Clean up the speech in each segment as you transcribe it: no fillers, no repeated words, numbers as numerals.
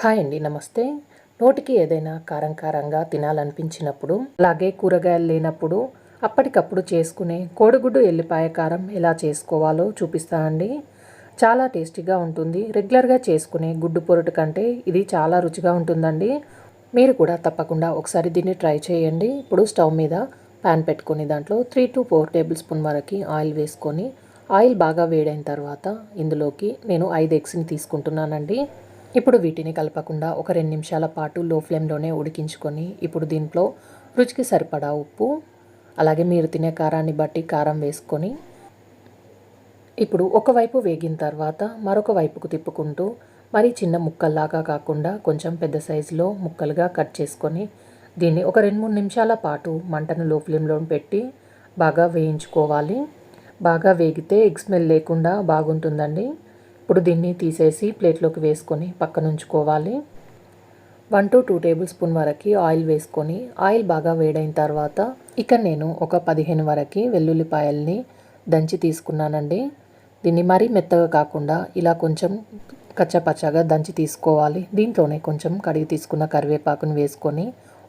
Hi అండి, నమస్తే. నోటికి ఏదైనా కారం కారంగా తినాలనిపించినప్పుడు, అలాగే కూరగాయలు లేనప్పుడు అప్పటికప్పుడు చేసుకునే కోడిగుడ్డు ఎల్లిపాయ కారం ఎలా చేసుకోవాలో చూపిస్తానండి. చాలా టేస్టీగా ఉంటుంది. రెగ్యులర్గా చేసుకునే గుడ్డు పొరుటు కంటే ఇది చాలా రుచిగా ఉంటుందండి. మీరు కూడా తప్పకుండా ఒకసారి దీన్ని ట్రై చేయండి. ఇప్పుడు స్టవ్ మీద ప్యాన్ పెట్టుకొని దాంట్లో 3 to 4 టేబుల్ స్పూన్ వరకు ఆయిల్ వేసుకొని, ఆయిల్ బాగా వేడైన తర్వాత ఇందులోకి నేను 5 ఎగ్స్ని తీసుకుంటున్నానండి. ఇప్పుడు వీటిని కలపకుండా ఒక 2 నిమిషాల పాటు లో ఫ్లేమ్లోనే ఉడికించుకొని, ఇప్పుడు దీంట్లో రుచికి సరిపడా ఉప్పు, అలాగే మీరు తినే కారాన్ని బట్టి కారం వేసుకొని, ఇప్పుడు ఒకవైపు వేగిన తర్వాత మరొక వైపుకు తిప్పుకుంటూ, మరీ చిన్న ముక్కల్లాగా కాకుండా కొంచెం పెద్ద సైజులో ముక్కలుగా కట్ చేసుకొని, దీన్ని ఒక 2-3 నిమిషాల పాటు మంటను లో ఫ్లేమ్లో పెట్టి బాగా వేయించుకోవాలి. బాగా వేగితే ఎగ్ స్మెల్ లేకుండా బాగుంటుందండి. ఇప్పుడు దీన్ని తీసేసి ప్లేట్లోకి వేసుకొని పక్కన ఉంచుకోవాలి. 1 to 2 టేబుల్ స్పూన్ వరకు ఆయిల్ వేసుకొని, ఆయిల్ బాగా వేడైన తర్వాత ఇక్కడ నేను ఒక 15 వరకు వెల్లుల్లిపాయల్ని దంచి తీసుకున్నానండి. దీన్ని మరీ మెత్తగా కాకుండా ఇలా కొంచెం కచ్చపచ్చగా దంచి తీసుకోవాలి. దీంట్లోనే కొంచెం కడిగి తీసుకున్న కరివేపాకుని వేసుకొని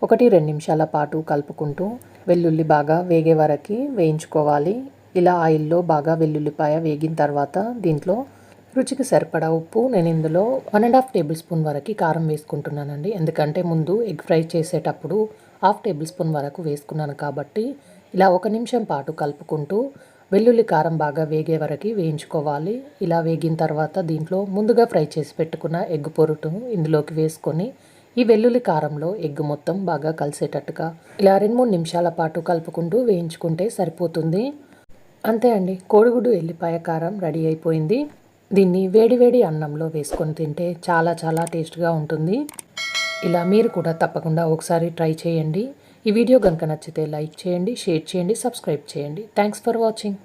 1-2 నిమిషాల పాటు కలుపుకుంటూ వెల్లుల్లి బాగా వేగే వరకు వేయించుకోవాలి. ఇలా ఆయిల్లో బాగా వెల్లుల్లిపాయ వేగిన తర్వాత దీంట్లో రుచికి సరిపడా ఉప్పు, నేను ఇందులో 1.5 టేబుల్ స్పూన్ వరకు కారం వేసుకుంటున్నానండి. ఎందుకంటే ముందు ఎగ్ ఫ్రై చేసేటప్పుడు 1/2 టేబుల్ స్పూన్ వరకు వేసుకున్నాను కాబట్టి, ఇలా 1 నిమిషం పాటు కలుపుకుంటూ వెల్లుల్లి కారం బాగా వేగే వరకు వేయించుకోవాలి. ఇలా వేగిన తర్వాత దీంట్లో ముందుగా ఫ్రై చేసి పెట్టుకున్న ఎగ్ పొరుటును ఇందులోకి వేసుకొని, ఈ వెల్లుల్లి కారంలో ఎగ్ మొత్తం బాగా కలిసేటట్టుగా ఇలా 2-3 నిమిషాల పాటు కలుపుకుంటూ వేయించుకుంటే సరిపోతుంది. అంతే అండి, కోడిగుడ్డు ఎల్లిపాయ కారం రెడీ అయిపోయింది. దీన్ని వేడివేడి అన్నంలో వేసుకొని తింటే చాలా చాలా టేస్ట్గా ఉంటుంది. ఇలా మీరు కూడా తప్పకుండా ఒకసారి ట్రై చేయండి. ఈ వీడియో కనుక నచ్చితే లైక్ చేయండి, షేర్ చేయండి, సబ్స్క్రైబ్ చేయండి. Thanks for watching.